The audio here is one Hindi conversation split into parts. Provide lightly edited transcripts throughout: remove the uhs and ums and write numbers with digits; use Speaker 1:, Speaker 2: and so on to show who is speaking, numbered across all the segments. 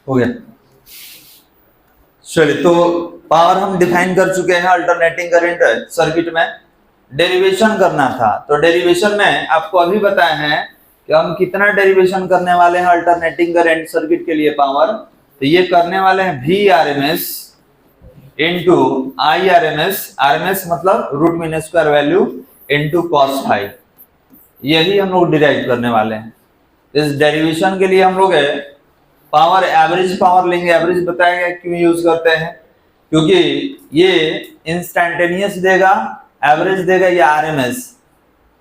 Speaker 1: हो गया। चलिए, तो पावर हम डिफाइन कर चुके हैं अल्टरनेटिंग करंट सर्किट में। डेरिवेशन करना था, तो डेरिवेशन में आपको अभी बताया है कि हम कितना डेरिवेशन करने वाले हैं अल्टरनेटिंग करंट सर्किट के लिए पावर। तो ये करने वाले हैं V R M S into I R M S, R M S मतलब root mean square value into cos five, यही हम लोग डिराइव करने वाले हैं। इस डेरिवेशन के लिए हम लोग पावर एवरेज पावर लेंगे। एवरेज बताया गया क्यों यूज करते हैं, क्योंकि ये इंस्टैन्टेनियस देगा, एवरेज देगा या आरएमएस,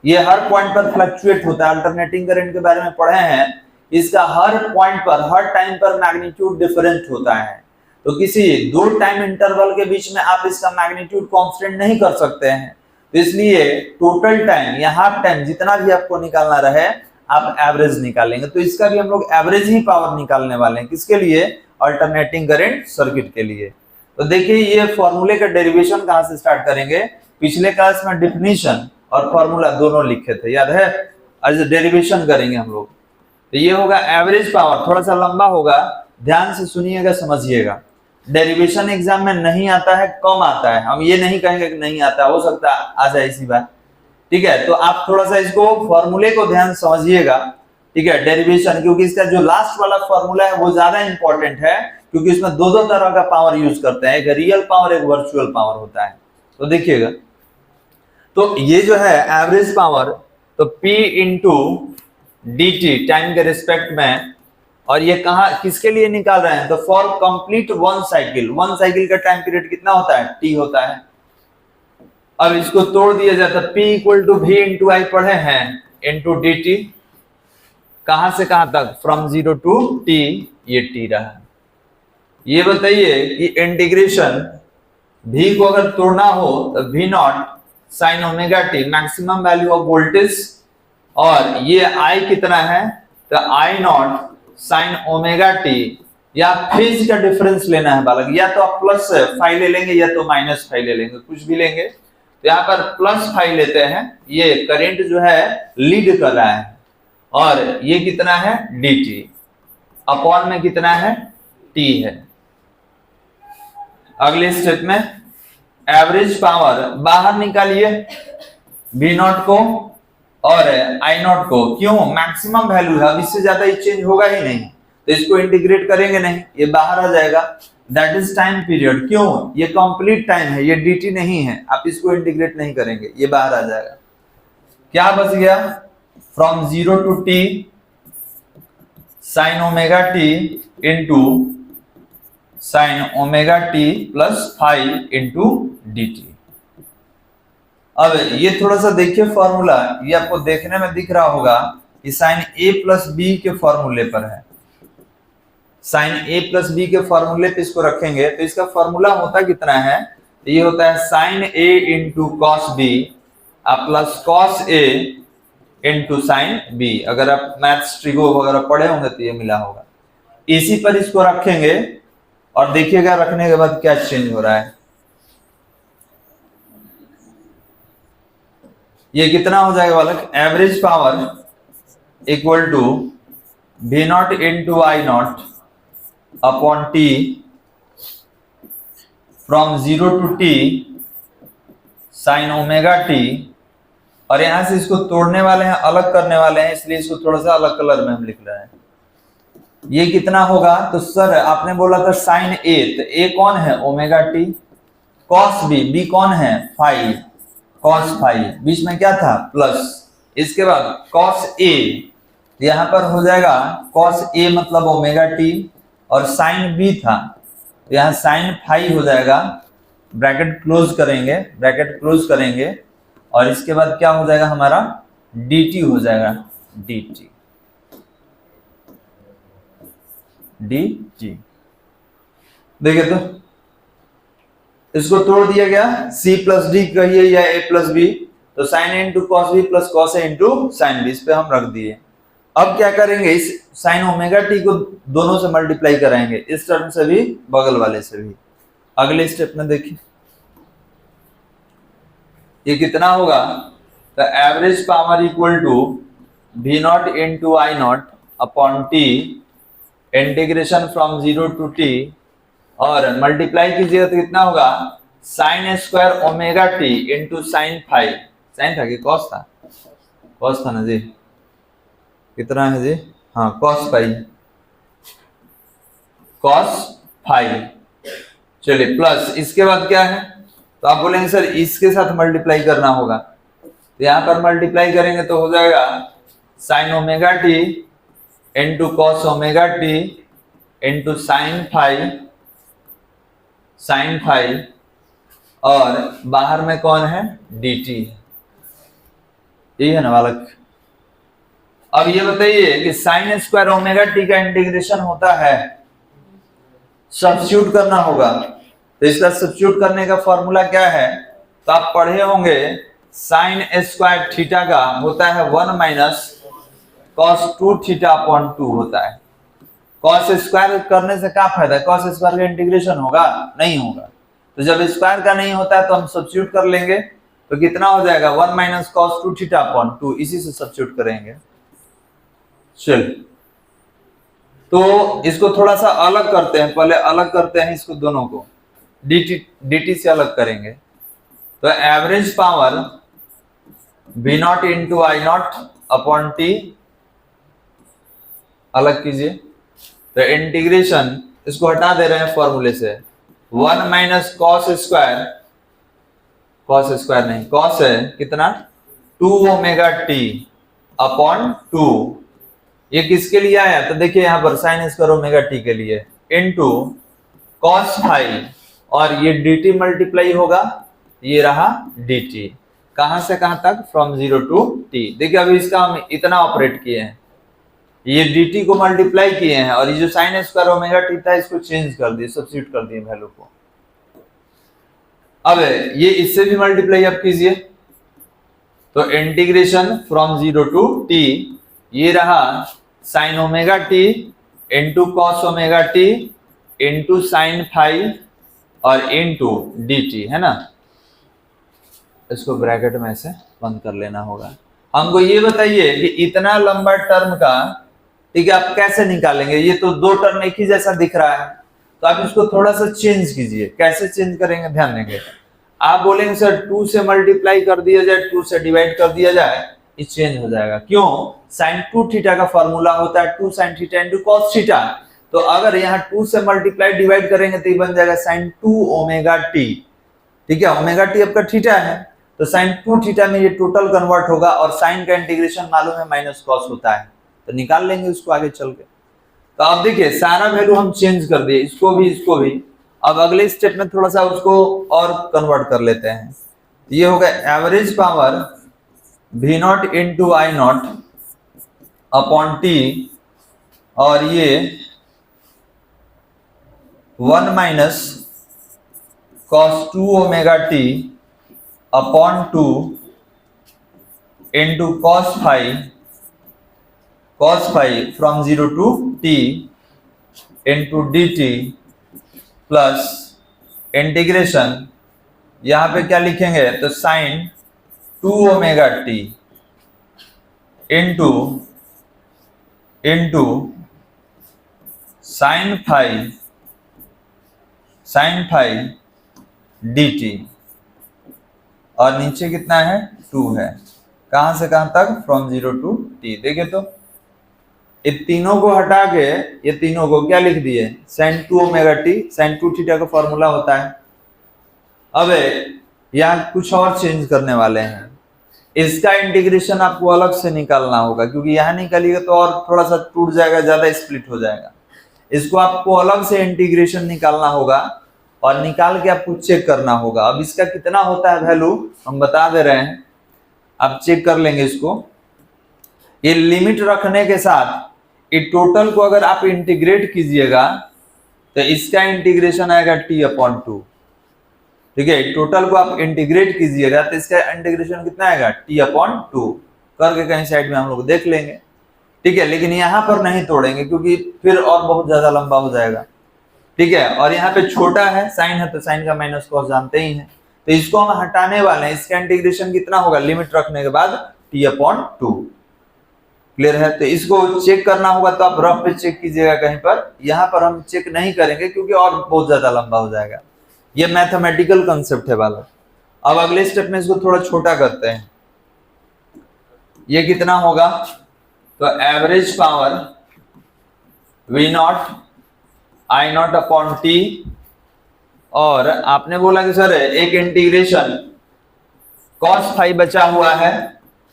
Speaker 1: ये हर पॉइंट पर फ्लक्चुएट होता है। अल्टरनेटिंग करंट के बारे में पढ़े हैं, इसका हर पॉइंट पर हर टाइम पर मैग्नीट्यूड डिफरेंट होता है। तो किसी दो टाइम इंटरवल के बीच में आप इसका मैग्नीट्यूड कांस्टेंट नहीं कर सकते हैं। तो इसलिए टोटल टाइम या हाफ टाइम जितना भी आपको निकालना रहे आप एवरेज निकालेंगे। तो इसका भी हम लोग एवरेज ही पावर निकालने वाले हैं। किसके लिए? अल्टरनेटिंग करंट सर्किट के लिए। तो देखिए, ये फॉर्मूले का डेरिवेशन कहां से स्टार्ट करेंगे? पिछले क्लास में डेफिनेशन और फॉर्मूला दोनों लिखे थे, याद है? आज डेरिवेशन करेंगे हम लोग। तो ये होगा एवरेज पावर, थोड़ा सा लंबा होगा, ध्यान से सुनिएगा, समझिएगा। डेरिवेशन एग्जाम में नहीं आता है, कम आता है, हम ये नहीं कहेंगे कि नहीं आता, हो सकता आ जाए इसी बार, ठीक है? तो आप थोड़ा सा इसको फॉर्मूले को ध्यान समझिएगा, ठीक है? डेरिवेशन, क्योंकि इसका जो लास्ट वाला फॉर्मूला है वो ज्यादा इंपॉर्टेंट है, क्योंकि इसमें दो तरह का पावर यूज करते हैं, एक रियल पावर एक वर्चुअल पावर होता है। तो देखिएगा, तो ये जो है एवरेज पावर, तो P into D T time के रिस्पेक्ट में, और ये कहा किसके लिए निकाल रहे हैं? तो फॉर कंप्लीट वन साइकिल का टाइम पीरियड कितना होता है? T होता है। अब इसको तोड़ दिया जाता है, P equal to V into I पढ़े हैं, इंटू डी टी, कहां से कहां तक? फ्रॉम 0 टू T, ये T रहा। ये बताइए कि इंटीग्रेशन V को अगर तोड़ना हो तो V not sign omega T maximum value of voltage, और ये I कितना है? तो I not sign omega T, या फेज का डिफरेंस लेना है बालक, या तो आप प्लस फाइव ले लेंगे या तो माइनस फाइव ले लेंगे, कुछ भी लेंगे। तो यहाँ पर प्लस फाइव लेते हैं, ये करंट जो है लीड कर रहा है, और ये कितना है? dt, अपॉन में कितना है? t है। अगले स्टेप में एवरेज पावर बाहर निकालिए, v नॉट को और आई नॉट को, क्यों? मैक्सिमम वैल्यू है, अब इससे ज्यादा ये चेंज होगा ही नहीं, तो इसको इंटीग्रेट करेंगे नहीं, ये बाहर आ जाएगा। दैट इज टाइम पीरियड, क्यों? ये कंप्लीट टाइम है, ये dt नहीं है, आप इसको इंटीग्रेट नहीं करेंगे, ये बाहर आ जाएगा। क्या बच गया? From 0 to T sine omega t into sine omega t plus 5 into D t. अब ये थोड़ा सा देखिए फॉर्मूला, ये आपको देखने में दिख रहा होगा कि साइन ए प्लस बी के फॉर्मूले पर है। साइन ए प्लस बी के फॉर्मूले पे इसको रखेंगे, तो इसका फॉर्मूला होता कितना है? तो ये होता है sine A into cos B plus cos A into sine B. अगर आप मैथ्स ट्रिगो वगैरह पढ़े होंगे तो ये मिला होगा। इसी पर इसको रखेंगे और देखिएगा रखने के बाद क्या चेंज हो रहा है। ये कितना हो जाएगा बालक? Average power equal to V not into I not upon t from 0 to T sine omega t, और यहां से इसको तोड़ने वाले हैं, अलग करने वाले हैं, इसलिए इसको थोड़ा सा अलग कलर में हम लिख रहे हैं। ये कितना होगा? तो सर आपने बोला था साइन ए, तो ए कौन है? Omega t. Cos B, B कौन है? फाइव, कॉस फाइव, बीच में क्या था? प्लस। इसके बाद कॉस ए, यहां पर हो जाएगा कॉस ए मतलब ओमेगा टी, और साइन बी था, यहां साइन फाइव हो जाएगा, ब्रैकेट क्लोज करेंगे, और इसके बाद क्या हो जाएगा हमारा? dt हो जाएगा, dt। देखिए, तो इसको तोड़ दिया गया, c प्लस डी कहिए या a प्लस बी, तो sine A into cos B plus cos A into sine B, इस पे हम रख दिए। अब क्या करेंगे? इस साइन ओमेगा टी को दोनों से मल्टीप्लाई कराएंगे, इस टर्म से भी बगल वाले से भी। अगले स्टेप में देखिए ये कितना होगा? तो average power equal to V not into I not upon t integration from 0 to t, और मल्टीप्लाई कीजिएगा तो कितना होगा sine square omega t into sine five, sine था कि कॉस था, कॉस था ना जी, कितना है जी, हाँ कॉस फाइव, कॉस फाइव। चलिए प्लस इसके बाद क्या है, तो आप बोलेंगे सर इसके साथ मल्टीप्लाई करना होगा, तो यहां पर मल्टीप्लाई करेंगे तो हो जाएगा sine omega t into cos omega t into sine five, sine five, और बाहर में कौन है डी टी, यही है ना बालक। अब ये बताइए कि साइन स्क्वायर ओमेगा टी का इंटीग्रेशन होता है, सब्स्टिट्यूट करना होगा, तो इसका सब्स्टिट्यूट करने का फॉर्मूला क्या है, तो आप पढ़े होंगे साइन स्क्वायर थीटा का होता है 1 माइनस कॉस 2 थीटा अपॉन 2 होता है। कॉस स्क्वायर करने से क्या फायदा है, कॉस स्क्वायर का इंटीग्रेशन होगा नहीं होगा, तो जब स्क्वायर का नहीं होता है तो हम सब्स्टिट्यूट कर लेंगे, तो कितना हो जाएगा 1 माइनस कॉस 2 थीटा अपॉन 2, इसी से सब्स्टिट्यूट करेंगे। चल तो इसको थोड़ा सा अलग करते हैं, पहले अलग करते हैं इसको दोनों को, dt से अलग करेंगे, तो average power v not into I not upon T, अलग कीजिए, तो इंटीग्रेशन इसको हटा दे रहे हैं फॉर्मूले से, 1 minus cos square, cos square नहीं कॉस है कितना 2 ओमेगा टी अपॉन 2, ये किसके लिए आया, तो देखिए यहां पर साइन स्क्वायर ओमेगा टी के लिए, इनटू कॉस फाइव, और ये dt मल्टीप्लाई होगा, ये रहा dt, कहां से कहां तक, फ्रॉम 0 टू t। देखिए अभी इसका हम इतना ऑपरेट किए हैं, ये dt को मल्टीप्लाई किए हैं, और ये जो साइन स्क्वायर ओमेगा टी था इसको चेंज कर दिए, सब्स्टिट्यूट कर दिए वैल्यू को। अब ये इससे भी मल्टीप्लाई आप कीजिए, तो इंटीग्रेशन फ्रॉम 0 टू t, ये रहा sign omega t into cos omega t into sine five और इंटू डी टी, है ना, इसको ब्रैकेट में से बंद कर लेना होगा। हमको ये बताइए कि इतना लंबा टर्म का, ठीक है, आप कैसे निकालेंगे, ये तो दो टर्म एक ही जैसा दिख रहा है, तो आप इसको थोड़ा सा चेंज कीजिए, कैसे चेंज करेंगे ध्यान देंगे। आप बोलेंगे सर 2 से मल्टीप्लाई कर दिया जाए, 2 से डिवाइड कर दिया जाए, ये चेंज हो जाएगा, क्यों, साइन 2 थीटा का फॉर्मूला होता है 2 sine theta into cos theta, तो अगर यहाँ 2 से मल्टीप्लाई डिवाइड करेंगे तो ये बन जाएगा साइन 2 ओमेगा टी, ठीक है, ओमेगा टी आपका थीटा है, तो साइन 2 थीटा में ये टोटल कन्वर्ट होगा, और साइन का इंटीग्रेशन मालूम है माइनस कॉस होता है, तो निकाल लेंगे उसको आगे चल के। तो अब देखिए सारा वैल्यू हम चेंज कर दिए, इसको भी, अब अगले स्टेप में थोड़ा सा उसको और कन्वर्ट कर लेते हैं। ये होगा average power v not into I not upon t, और ये 1 minus cos 2 omega t upon 2 into cos five from 0 to t into D t, plus integration, यहां पे क्या लिखेंगे, तो sine 2 omega t into sine five d t, और नीचे कितना है 2 है, कहां से कहां तक, फ्रॉम 0 टू t। देखिए तो ये तीनों को हटा के ये तीनों को क्या लिख दिए, sine 2 omega t, sine 2 theta का फॉर्मूला होता है। अब यहाँ कुछ और चेंज करने वाले हैं, इसका इंटीग्रेशन आपको अलग से निकालना होगा, क्योंकि यहाँ निकालिएगा तो और थोड़ा सा टूट जाएगा, ज्यादा स्प्लिट हो जाएगा, इसको आपको अलग से इंटीग्रेशन निकालना होगा, और निकाल के आपको चेक करना होगा। अब इसका कितना होता है वैल्यू हम बता दे रहे हैं, आप चेक कर लेंगे इसको। ये लिमिट रखने के साथ ये टोटल को अगर आप इंटीग्रेट कीजिएगा तो इसका इंटीग्रेशन आएगा t अपॉन 2, ठीक है, टोटल को आप इंटीग्रेट कीजिएगा तो इसका इंटीग्रेशन कितना आएगा t अपॉन 2, करके कहीं साइड में हम लोग देख लेंगे, ठीक है, लेकिन यहाँ पर नहीं तोड़ेंगे क्योंकि फिर और बहुत ज्यादा लंबा हो जाएगा, ठीक है, और यहाँ पे छोटा है साइन है तो साइन का माइनस कॉस जानते ही हैं, तो इसको हम हटाने वाले हैं, इसका इंटीग्रेशन कितना होगा लिमिट रखने के बाद t अपॉन 2, क्लियर है? तो इसको चेक करना होगा तो आप रफ पे चेक कीजिएगा कहीं पर, यहाँ पर हम चेक नहीं करेंगे क्योंकि और बहुत ज्यादा लंबा हो जाएगा। ये मैथमेटिकल कंसेप्ट है वाला। अब अगले स्टेप में इसको थोड़ा छोटा करते हैं। ये कितना होगा? तो average power V not I not upon t, और आपने बोला कि सर एक इंटीग्रेशन cos फाई बचा हुआ है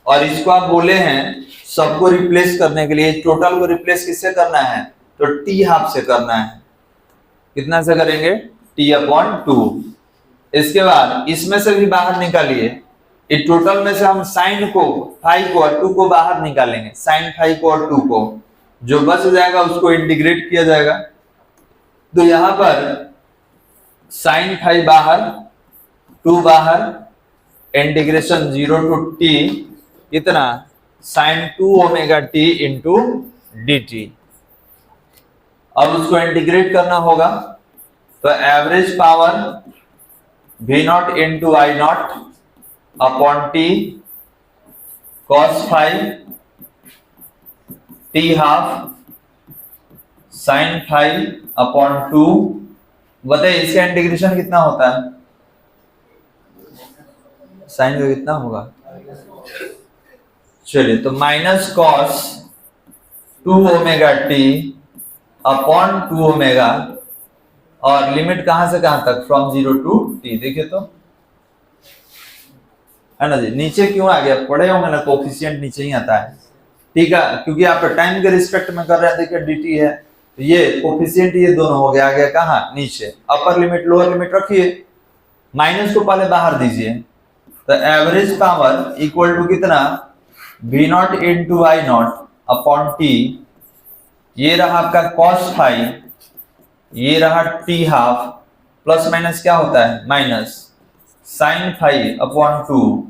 Speaker 1: और इसको आप बोले हैं सबको रिप्लेस करने के लिए, टोटल को रिप्लेस किससे करना है? तो टी हाफ से करना है। कितना से करेंगे? T upon two. इसके बाद इसमें से भी बाहर निकालिए, इस टोटल में से हम साइन को, फाई को और टू को बाहर निकालेंगे, साइन फाई को और टू को, जो बच जाएगा उसको इंटीग्रेट किया जाएगा। तो यहां पर साइन फाई बाहर, टू बाहर, इंटीग्रेशन 0 टू टी, कितना? Sine 2 omega t into D t. अब उसको इंटीग्रेट करना होगा, तो average power V not into I not upon t cos five t half sine five upon two. बताइए इसका इंटीग्रेशन कितना होता है? साइन का कितना होगा? चलिए, तो minus cos 2 omega t upon 2 omega, और लिमिट कहां से कहां तक? From 0 to t. देखिए तो है ना जी, नीचे क्यों आ गया? पढ़े होंगे ना, कोफिशिएंट नीचे ही आता है, ठीक है, क्योंकि आप टाइम के रिस्पेक्ट में कर रहे हैं। देखिए dt है, तो ये कोफिशिएंट ये दोनों हो गया, आ गया कहां? नीचे। अपर लिमिट लोअर लिमिट रखिए, माइनस को पहले बाहर दीजिए। तो एवरेज पावर इक्वल टू कितना? V not into I not upon t, ये रहा आपका कॉस फाइव, ये रहा टी हाफ, प्लस माइनस क्या होता है? Minus sine five upon two.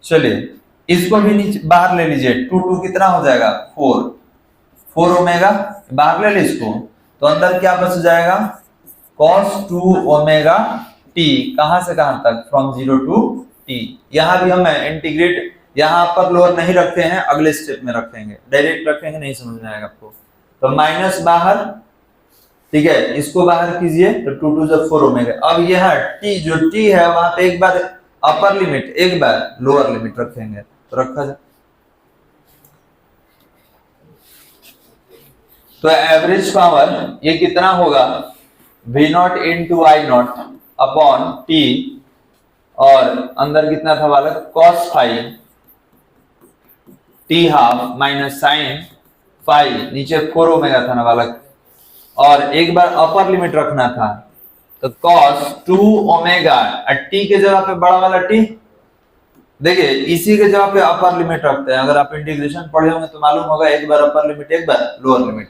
Speaker 1: चलिए इसको भी नीचे बाहर ले लीजिए, टू टू कितना हो जाएगा? 4 ओमेगा, बाहर ले ली इसको, तो अंदर क्या बच जाएगा? cos 2 ओमेगा टी, कहां से कहां तक? From 0 to t. यहां भी हम इंटीग्रेट, यहां पर लोअर नहीं रखते हैं, अगले स्टेप में रखेंगे, डायरेक्ट रखेंगे नहीं समझ में आएगा आपको। तो माइनस बाहर, ठीक है, इसको बाहर कीजिए, तो 2 टू जब 4 ओमेगा। अब यह टी, जो टी है वहां पे एक बार अपर लिमिट, एक बार लोअर लिमिट रखेंगे, तो रखा जाए। तो एवरेज पावर ये कितना होगा? V not into I not upon t, और अंदर कितना था वाला? cos five t half minus sine five, नीचे 4 ओमेगा था ना वाला, और एक बार अपर लिमिट रखना था, तो cos 2 ओमेगा, टी के जगह पे बड़ा वाला टी, देखिए इसी के जगह पे अपर लिमिट रखते हैं। अगर आप इंटीग्रेशन पढ़े होंगे तो मालूम होगा, एक बार अपर लिमिट एक बार लोअर लिमिट,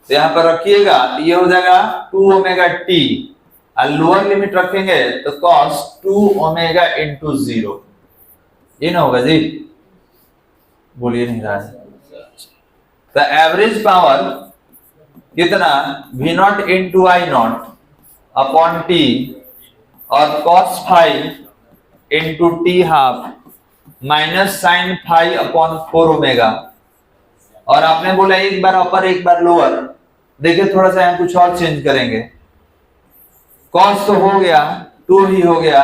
Speaker 1: तो यहाँ पर रखिएगा, ये हो जाएगा 2 ओमेगा टी, और लोअर लिमिट रखेंगे तो cos 2 ओमेगा इंटू 0। ये ना होगा जी? बोलिए नहीं रहा है। तो एवरेज पावर कितना? V not into I not upon t, और cos five into t half minus sine five upon 4 omega, और आपने बोला एक बार अपर एक बार लोअर। देखिए थोड़ा सा यहाँ कुछ और चेंज करेंगे, cos तो हो गया, 2 ही हो गया,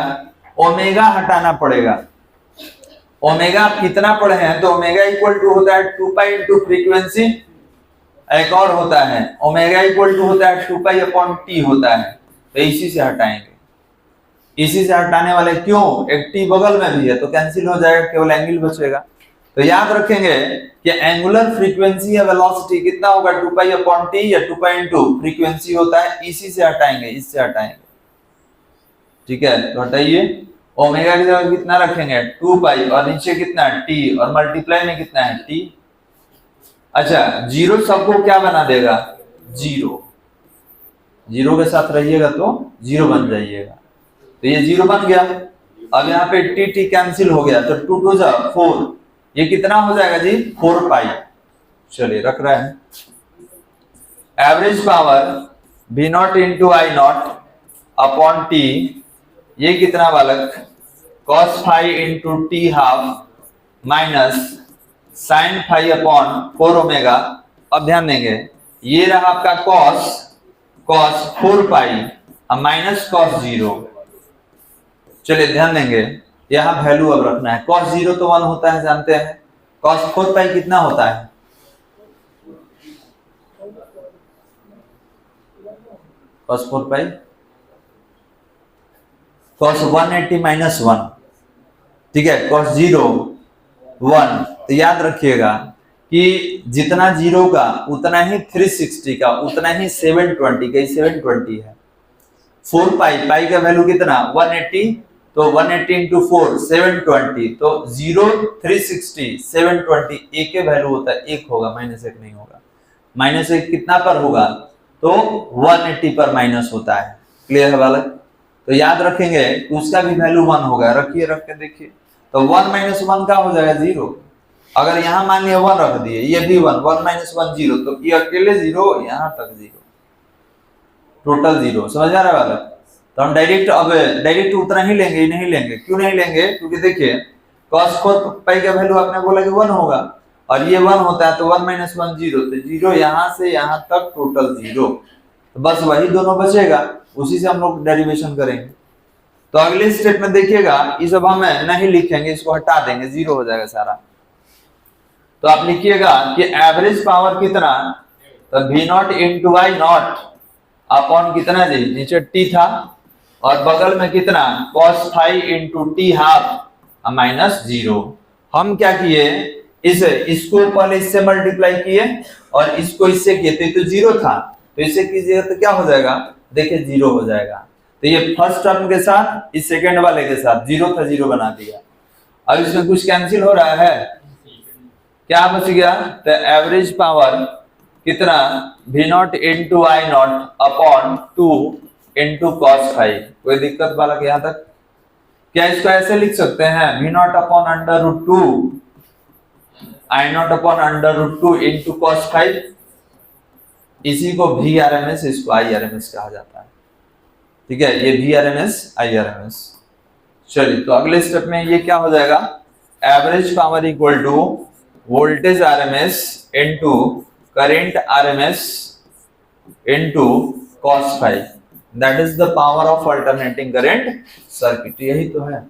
Speaker 1: ओमेगा हटाना पड़ेगा। ओमेगा कितना पढ़े हैं? तो ओमेगा इक्वल टू होता है 2 पाई इंटू फ्रीक्वेंसी, एक और होता है ओमेगा इक्वल टू होता है 2 पाई अपॉन टी होता है, तो इसी से हटाएंगे। इसी से हटाने वाले क्यों? एक टी बगल में भी है तो कैंसिल हो जाएगा, केवल एंगल बचेगा। तो याद रखेंगे कि एंगुलर फ्रीक्वेंसी या वेलोसिटी कितना होगा? 2 पाई अपॉन टी या 2 पाई इंटू फ्रीक्वेंसी होता है, इसी से हटाएंगे, इससे हटाएंगे, ठीक है। तो हटाइए, ओमेगा की जगह कितना रखेंगे? 2 पाई, और नीचे कितना? टी, और मल्टीप्लाई में कितना है? टी। अच्छा, जीरो सबको क्या बना देगा? जीरो। जीरो के साथ रहिएगा तो जीरो बन जाइएगा, तो ये जीरो बन गया। अब यहाँ पे टी टी कैंसिल हो गया, तो 2 टू जा 4, ये कितना हो जाएगा जी? 4 पाई। चलिए रख रहे हैं। Average power V not into I not upon t, ये कितना बालक? cos five into t half minus sine phi upon 4 omega. अब ध्यान देंगे, ये रहा आपका cos, cos 4 pi minus cos 0। चलिए ध्यान देंगे, यहां वैल्यू अब रखना है। कॉस 0 तो 1 होता है, जानते हैं। कॉस 4 पाई कितना होता है? कॉस 4 पाई कॉस 180 माइनस 1, ठीक है। कॉस 0 1, तो याद रखिएगा कि जितना 0 का उतना ही 360 का, उतना ही 720 का, 720 है। 4 पाई, पाई का वैल्यू कितना? 180, तो 180 इंटू 4 720, तो 0 360 720, एक के वैल्यू होता है, एक होगा, माइनस एक नहीं होगा। माइनस एक कितना पर होगा? तो 180 पर माइनस होता है। क्लियर है बालक? तो याद रखेंगे उसका भी वैल्यू 1 होगा। रखिए, रख के देखिए, तो 1 माइनस 1 का हो जाएगा 0। अगर यहां मान लिया 1 रख दिए, ये भी 1, 1 माइनस 1 0, तो ये अकेले 0, यहां तक 0, टोटल 0। समझ आ रहा है बालक? तो हम डायरेक्ट उतना ही लेंगे, ही नहीं लेंगे। क्यों नहीं लेंगे? क्योंकि देखिए cos 4 पाई का वैल्यू आपने बोला कि 1 होगा, और ये 1 होता है, तो 1 माइनस 1 0, तो 0 यहां से यहां तक टोटल 0। तो बस वही दोनों बचेगा, उसी से हम लोग डेरिवेशन करेंगे। तो अगले स्टेप में देखिएगा, इस सब हम नहीं लिखेंगे, इसको हटा देंगे, 0 हो जाएगा सारा। तो आप लिखिएगा कि एवरेज पावर कितना, तो v not into I not upon कितना जी, नीचे t था, और बगल में कितना, cos five into t half minus 0। हम क्या किए, इसको पहले इससे मल्टीप्लाई किए और इसको इससे किए, तो 0 था, तो इसे कीजिएगा तो क्या हो जाएगा, देखिए 0 हो जाएगा। तो ये फर्स्ट टर्म के साथ इस सेकेंड वाले के साथ 0 था, 0 बना दिया। अब इसमें कुछ कैंसिल हो रहा है, क्या बच गया, तो एवरेज पावर कितना, v not into I not upon 2 into cos five. कोई दिक्कत बालक यहां तक? क्या इसको ऐसे लिख सकते हैं, v not upon under root 2 I not upon under root 2 into cos five. इसी को वी आर एम एस, इसको आई आर एम एस कहा जाता है, ठीक है। ये V R M S, I R M S. चलिए, तो अगले स्टेप में ये क्या हो जाएगा, average power equal to voltage RMS into current RMS into cos five, that is the power of alternating current circuit. यही तो है।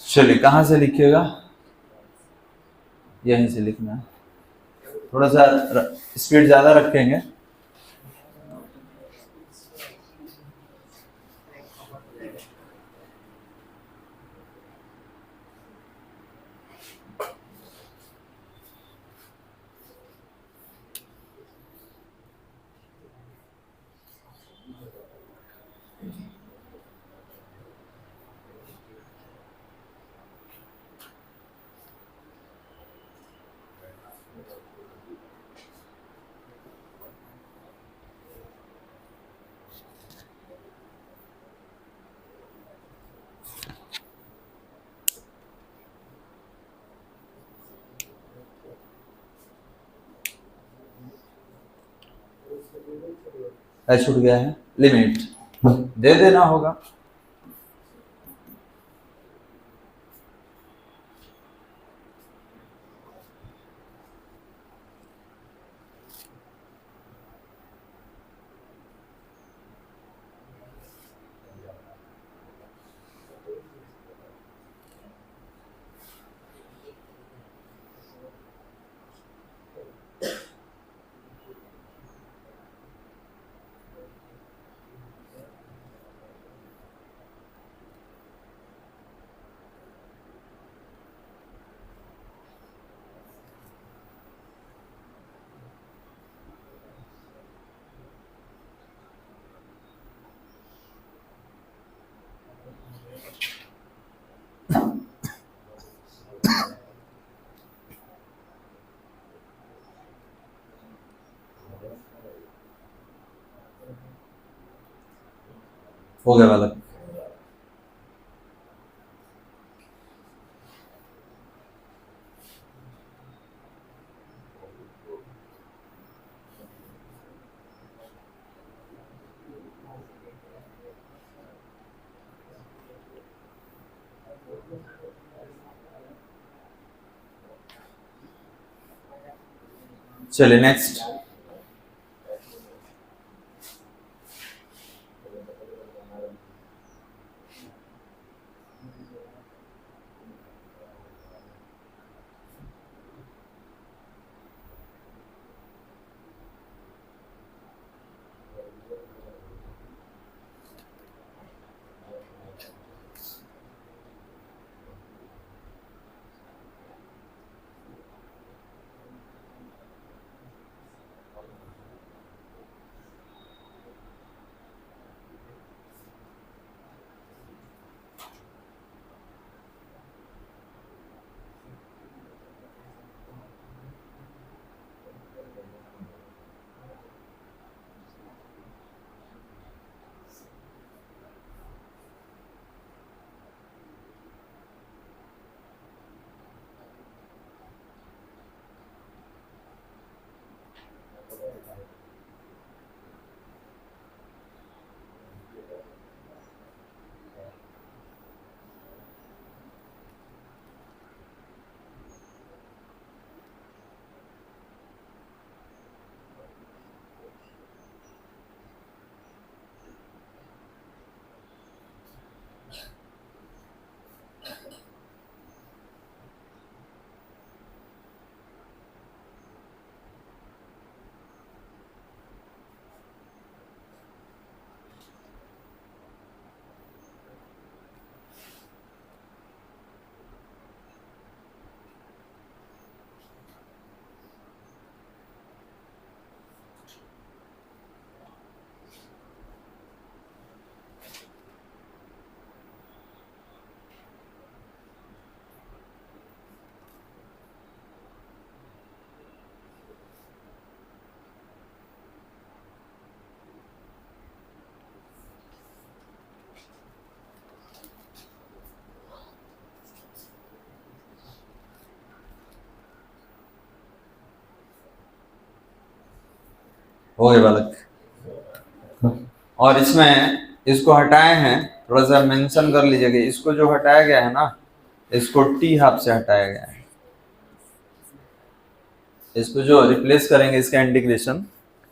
Speaker 1: चलिए, कहां से लिखिएगा, यहीं से लिखना है। थोड़ा सा स्पीड ज्यादा रखेंगे। छूट गया है, लिमिट दे देना होगा। हो गया बालक? चलिए नेक्स्ट। हो गए बालक। और इसमें इसको हटाए हैं, थोड़ा सा मेंशन कर लीजिएगा, इसको जो हटाया गया है ना, इसको टी हाफ से हटाया गया है। इसको जो रिप्लेस करेंगे इसका इंटीग्रेशन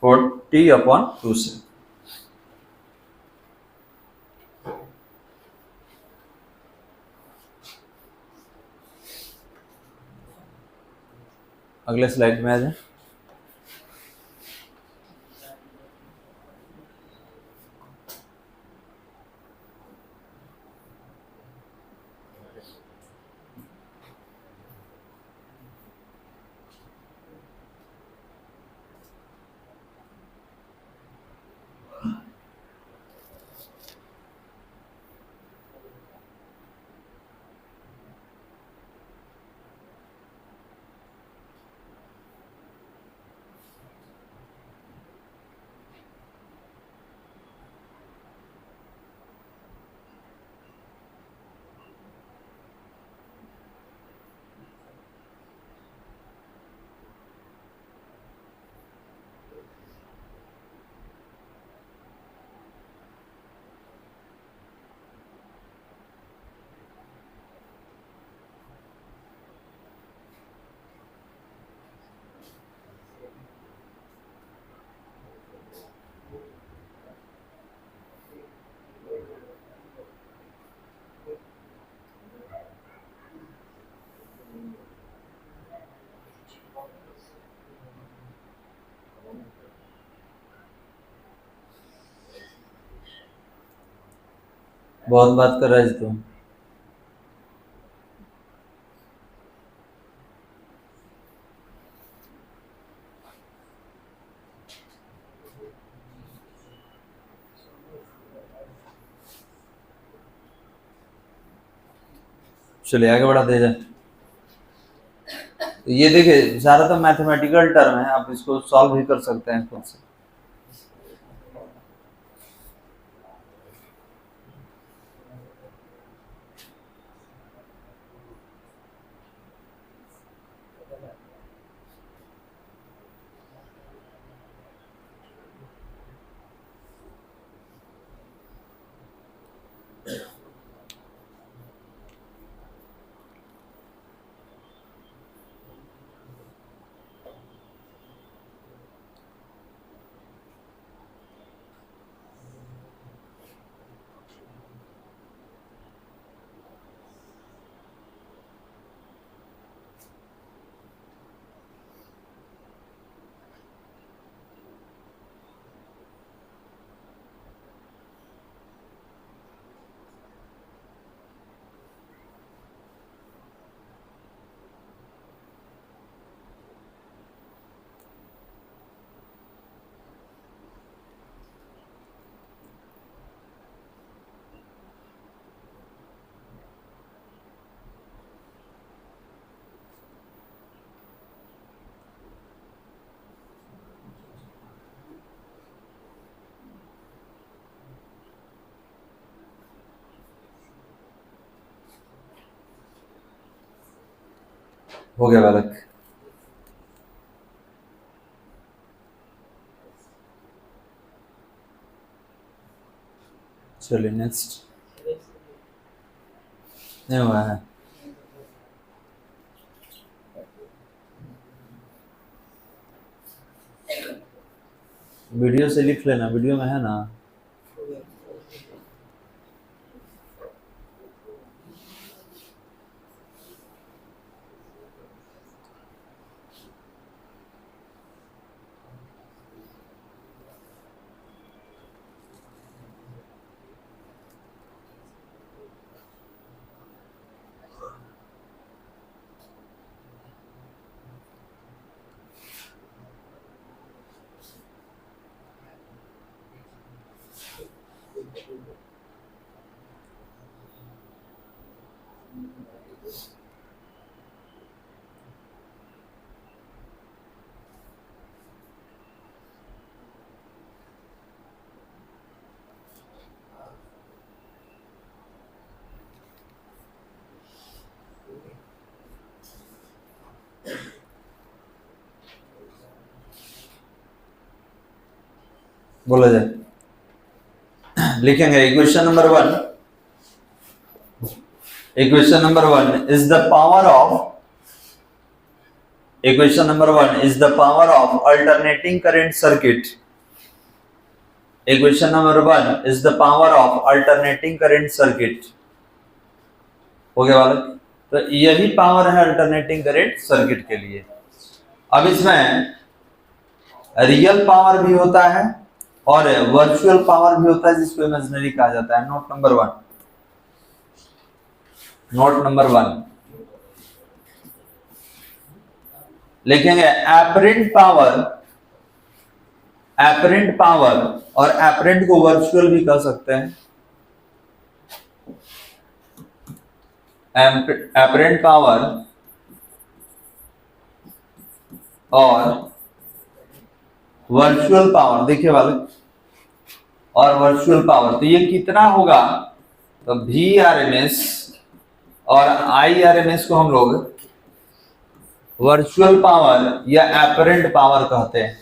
Speaker 1: को टी अपॉन 2 से। अगले स्लाइड में आ जाए। बहुत बात कर रहा है तुम। चलिए आगे बढ़ाते जाए। तो ये देखिए सारा तो मैथमेटिकल टर्म है, आप इसको सॉल्व भी कर सकते हैं खुद से। हो गया बालक। चलिए नेक्स्ट। नहीं हुआ है। वीडियो से लिख लेना, वीडियो में है ना। बोला जाए। लिखेंगे equation number 1। Equation number 1 is the power of equation number 1 is the power of alternating current circuit. Equation number 1 is the power of alternating current circuit. हो गया बालक। तो यही पावर है अल्टरनेटिंग करंट सर्किट के लिए। अब इसमें रियल पावर भी होता है और वर्चुअल पावर भी होता है, जिसको इमेजिनरी कहा जाता है। नोट नंबर 1, नोट नंबर 1 लिखेंगे एपरेंट पावर। एपरेंट पावर और एपरेंट को वर्चुअल भी कह सकते हैं। एपरेंट पावर और वर्चुअल पावर, देखिए वाले, और वर्चुअल पावर तो ये कितना होगा, तो VRMS और IRMS को हम लोग वर्चुअल पावर या एपरेंट पावर कहते हैं।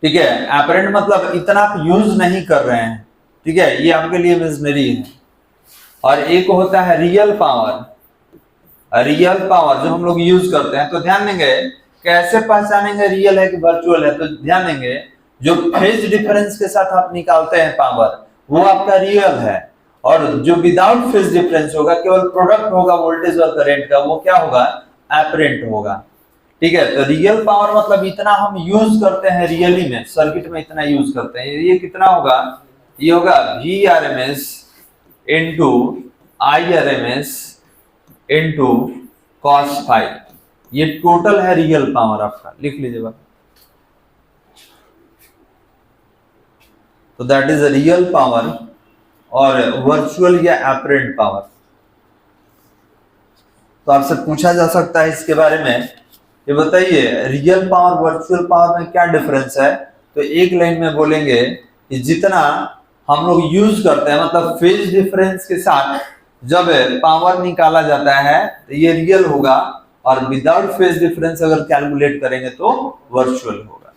Speaker 1: ठीक है, एपरेंट मतलब इतना आप यूज नहीं कर रहे हैं, ठीक है, ये आपके लिए इमेजिनरी है। और एक होता है रियल पावर। रियल पावर जो हम लोग यूज करते हैं, तो ध्यान देंगे कैसे पहचानेंगे रियल है कि वर्चुअल है। तो ध्यान देंगे जो फेज डिफरेंस के साथ आप निकालते हैं पावर, वो आपका रियल है, और जो विदाउट फेज डिफरेंस होगा, केवल प्रोडक्ट होगा वोल्टेज और करंट का, वो क्या होगा, एपरेंट होगा। ठीक है, तो रियल पावर मतलब इतना हम यूज करते हैं रियली में, सर्किट में इतना यूज करते हैं। ये कितना होगा, ये होगा VRMS into IRMS into cos phi। ये टोटल है रियल पावर आपका, लिख लीजिए बात। तो दैट इज रियल पावर और वर्चुअल या एपरेंट पावर। तो आपसे पूछा जा सकता है इसके बारे में, ये बताइए रियल पावर वर्चुअल पावर में क्या डिफरेंस है। तो एक लाइन में बोलेंगे कि जितना हम लोग यूज करते हैं, मतलब फेज डिफरेंस के साथ जब पावर निकाला जाता है तो ये रियल होगा, और विदाउट फेज डिफरेंस अगर कैलकुलेट करेंगे तो वर्चुअल होगा।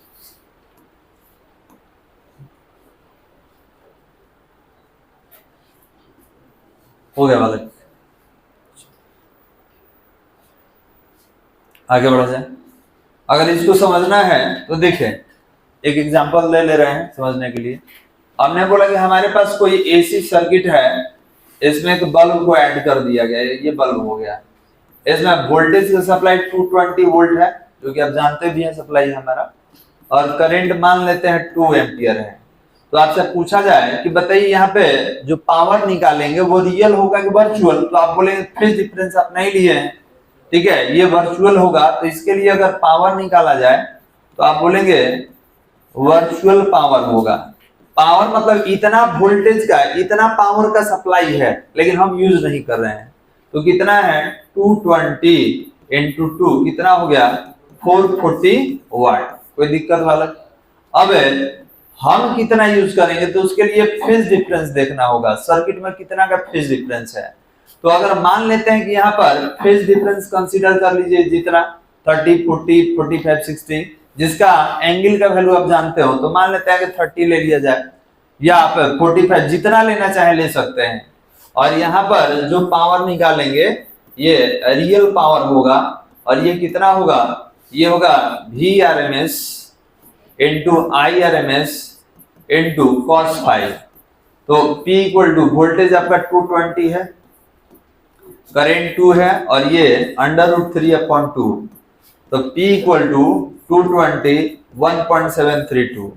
Speaker 1: हो गया बालक, आगे बढ़ा जाए। अगर इसको समझना है तो देखें, एक एग्जांपल ले रहे हैं समझने के लिए। हमने बोला कि हमारे पास कोई एसी सर्किट है, इसमें एक बल्ब को ऐड कर दिया गया है, ये बल्ब हो गया। इसमें वोल्टेज का सप्लाई 220 वोल्ट है, जो कि आप जानते भी हैं सप्लाई है हमारा, और करंट मान लेते हैं 2 एम्पियर है। तो आपसे पूछा जाए कि बताइए यहाँ पे जो पावर निकालेंगे वो रियल होगा कि वर्चुअल, तो आप बोलेंगे फेज डिफरेंस आप नहीं लिए हैं, ठीक है, ये वर्चुअल होगा। तो इसके लिए अगर पावर निकाला जाए तो आप बोलेंगे वर्चुअल पावर होगा। पावर मतलब इतना वोल्टेज का, इतना पावर का सप्लाई है, लेकिन हम यूज नहीं कर रहे हैं। तो कितना है, 220 इंटू 2 कितना हो गया, 440 वाट। कोई दिक्कत वाला। अब हम कितना यूज करेंगे, तो उसके लिए फेज डिफरेंस देखना होगा, सर्किट में कितना का फेज डिफरेंस है। तो अगर मान लेते हैं कि यहाँ पर फेज डिफरेंस कंसीडर कर लीजिए जितना 30, 40, 45, 60, जिसका एंगल का वैल्यू आप जानते हो, तो मान लेते हैं कि 30 ले लिया जाए या आप 45 जितना लेना चाहे ले सकते हैं। और यहाँ पर जो पावर निकालेंगे ये रियल पावर होगा और ये कितना होगा, ये होगा VRMS into IRMS into cos phi. तो P इक्वल टू वोल्टेज आपका 220 है, करेंट 2 है और ये √3/2, तो P इक्वल टू 220 1.732।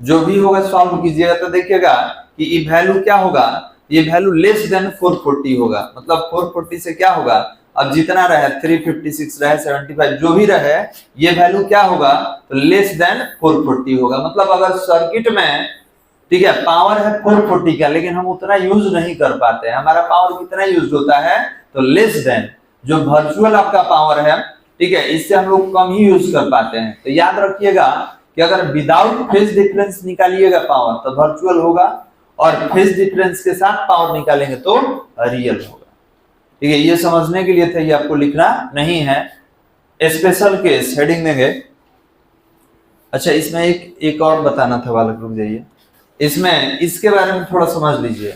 Speaker 1: जो भी होगा सॉल्व कीजिएगा तो देखिएगा कि ये वैल्यू क्या होगा, ये वैल्यू लेस देन 440 होगा। मतलब 440 से क्या होगा, अब जितना रहे 356 रहे 75 जो भी रहे, ये वैल्यू क्या होगा, तो लेस देन 440 होगा। मतलब अगर सर्किट में ठीक है पावर है 440 का, लेकिन हम उतना यूज नहीं कर पाते हैं, हमारा पावर कितना यूज होता है, तो लेस देन जो वर्चुअल आपका पावर है, ठीक है, इससे हम लोग कम ही यूज कर पाते हैं। तो याद रखिएगा कि अगर विदाउट फेज डिफरेंस निकालिएगा पावर तो वर्चुअल होगा, और फेज डिफरेंस के साथ पावर निकालेंगे तो रियल होगा। ठीक है, ये समझने के लिए था, ये आपको लिखना नहीं है। स्पेशल केस हेडिंग देंगे। अच्छा, इसमें एक और बताना था बालक, रुक जाइए, इसमें इसके बारे में थोड़ा समझ लीजिए।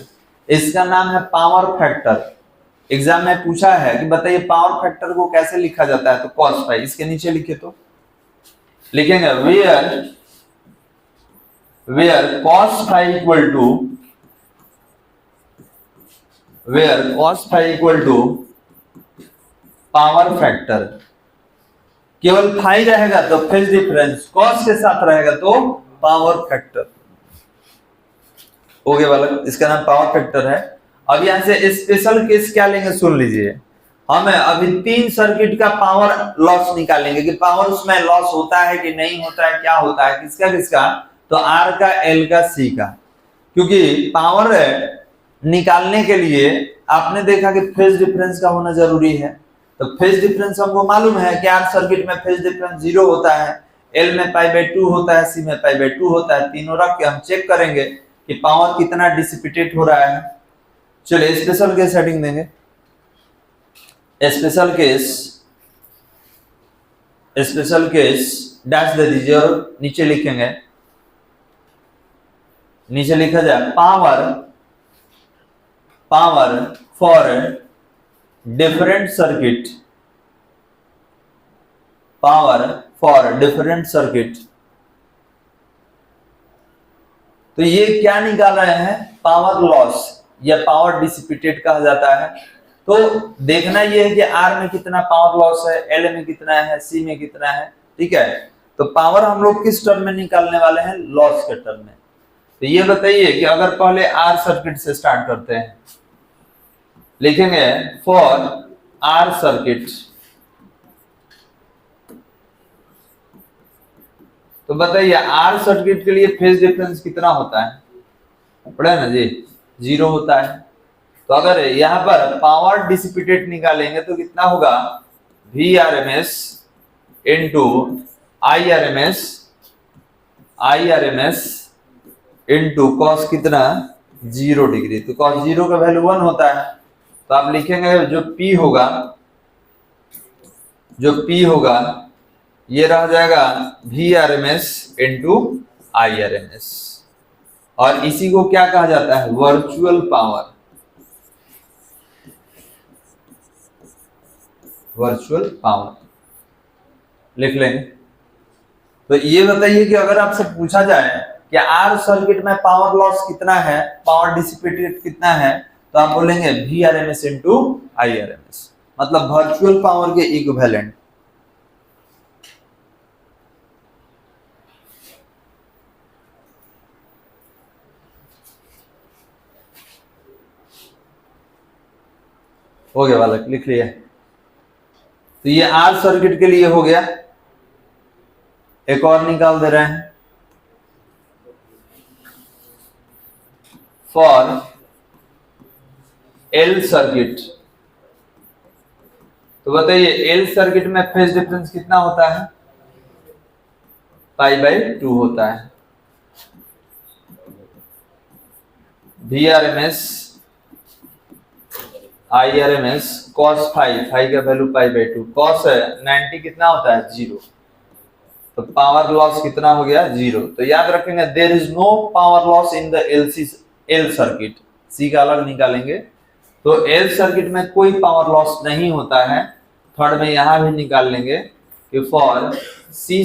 Speaker 1: इसका नाम है पावर फैक्टर। एग्जाम में पूछा है कि बताइए पावर फैक्टर को कैसे लिखा जाता है, तो cos फाई, इसके नीचे लिखे तो लिखेंगे where cos phi equal to power factor. केवल फाई रहेगा तो फेज डिफरेंस, cos के साथ रहेगा तो पावर फैक्टर हो गया बालक, इसका नाम पावर फैक्टर है। अब यहां से स्पेशल केस क्या लेंगे सुन लीजिए। हम अभी 3 सर्किट का पावर लॉस निकालेंगे कि पावर उसमें लॉस होता है कि नहीं होता है, क्या होता है, किसका किसका, तो R का, L का, C का। क्योंकि पावर निकालने के लिए आपने देखा कि फेज डिफरेंस का होना जरूरी है। तो फेज डिफरेंस हमको मालूम है कि R सर्किट में फेज डिफरेंस 0 होता है, L में π/2 होता है, C में π/2 होता है। तीनों रख के हम चेक करेंगे कि पावर कितना डिसिपेटेड हो रहा है। चलिए स्पेशल केस हेडिंग देंगे। स्पेशल केस डैश दे दीजिए और नीचे लिखेंगे, नीचे लिखा जाए power for different circuit, power for different circuit. तो ये क्या निकाल रहे हैं, पावर लॉस या पावर डिसिपेटेड कहा जाता है। तो देखना ये है कि R में कितना पावर लॉस है, L में कितना है, C में कितना है। ठीक है, तो पावर हम लोग किस टर्म में निकालने वाले हैं, लॉस के टर्म में। तो ये बताइए कि अगर पहले R सर्किट से स्टार्ट करते हैं, लिखेंगे फॉर R सर्किट, तो बताइए R सर्किट के लिए फेज डिफरेंस कितना होता है, पढ़े ना जी, 0 होता है। तो अगर यहां पर पावर डिसिपेटेड निकालेंगे तो कितना होगा, VRMS into IRMS into cos कितना, 0 डिग्री। तो कॉस 0 का वैल्यू 1 होता है। तो आप लिखेंगे जो P होगा ये रह जाएगा VRMS इंटू IRMS। और इसी को क्या कहा जाता है, वर्चुअल पावर। लिख लेंगे। तो ये बताइए कि अगर आपसे पूछा जाए कि R सर्किट में पावर लॉस कितना है, पावर डिसिपेटेड कितना है, तो आप बोलेंगे VRMS इंटू IRMS, मतलब वर्चुअल पावर के इक्विवेलेंट। हो गया बालक, लिख लिया। तो ये R सर्किट के लिए हो गया। एक और निकाल दे रहे हैं, फॉर L सर्किट। तो बताइए L सर्किट में फेज डिफरेंस कितना होता है, π/2 होता है। VRMS IRMS cos phi, phi का वैल्यू पाई बाई 2, cos है 90 कितना होता है 0, तो पावर लॉस कितना हो गया 0। तो याद रखेंगे there is no power loss in the L circuit, C का अलग निकालेंगे, तो एल सर्किट में कोई पावर लॉस नहीं होता है। थर्ड में यहां भी निकाल लेंगे कि फॉर सी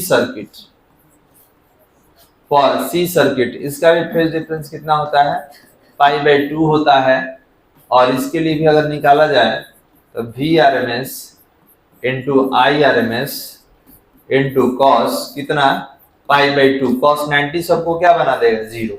Speaker 1: सर्किट इसका भी फेज डिफरेंस कितना होता है पाई बाई 2 होता है, और इसके लिए भी अगर निकाला जाए तो VRMS into IRMS into cos कितना पाई बाई 2, cos 90 सबको क्या बना देगा 0।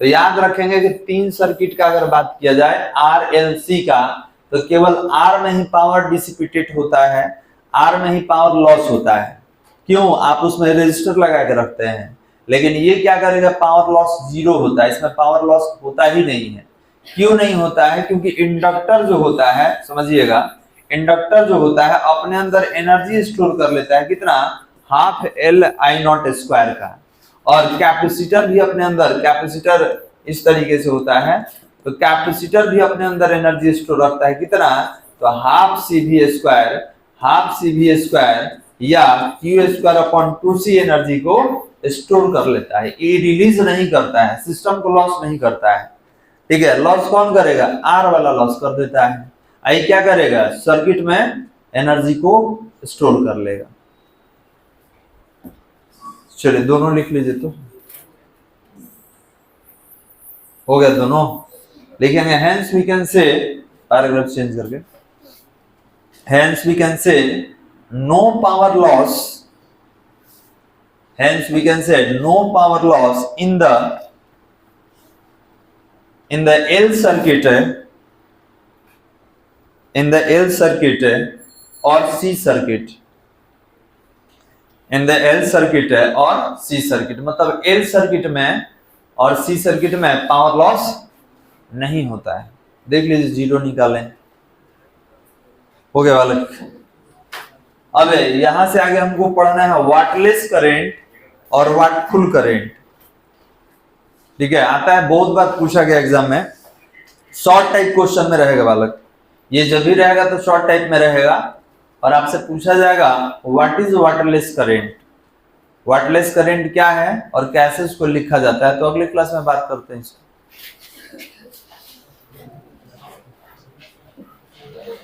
Speaker 1: तो याद रखेंगे कि 3 सर्किट का अगर बात किया जाए RLC का, तो केवल R में ही पावर डिसिपेटेड होता है, R में ही पावर लॉस होता है। क्यों? आप उसमें रेजिस्टर लगा के रखते हैं, लेकिन ये क्या करेगा पावर लॉस 0 होता है, इसमें पावर लॉस होता ही नहीं है। क्यों नहीं होता है? क्योंकि इंडक्टर जो होता है, समझिएगा, इंडक्टर जो होता है अपने अंदर एनर्जी स्टोर कर लेता है कितना, हाफ LI0 स्क्वायर का, और कैपेसिटर भी अपने अंदर, कैपेसिटर इस तरीके से होता है, तो कैपेसिटर भी अपने अंदर एनर्जी स्टोर रखता है कितना, तो हाफ CV स्क्वायर या Q square upon 2C energy को स्टोर कर लेता है। ये रिलीज नहीं करता है, सिस्टम को लॉस नहीं करता है, ठीक है। लॉस कौन करेगा? R वाला लॉस कर देता है। आई क्या करेगा? सर्किट में एनर्जी को स्टोर कर लेगा। चलिए दोनों लिख लीजिए, तो हो गया दोनों, लिखेंगे hence we can say, paragraph change करके, hence we can say no power loss, hence we can say no power loss in the L circuit, or C circuit, in the L circuit और C circuit, मतलब L सर्किट में और C सर्किट में पावर लॉस नहीं होता है। देख लीजिए 0 निकालें, हो गया बालक। अब यहां से आगे हमको पढ़ना है वाटलेस करंट और वाटफुल करंट, ठीक है। आता है, बहुत बार पूछा गया एग्जाम में, शॉर्ट टाइप क्वेश्चन में रहेगा बालक, ये जब भी रहेगा तो शॉर्ट टाइप में रहेगा, और आपसे पूछा जाएगा what is waterless current, waterless current क्या है और कैसे इसको लिखा जाता है। तो अगले क्लास में बात करते हैं इसको।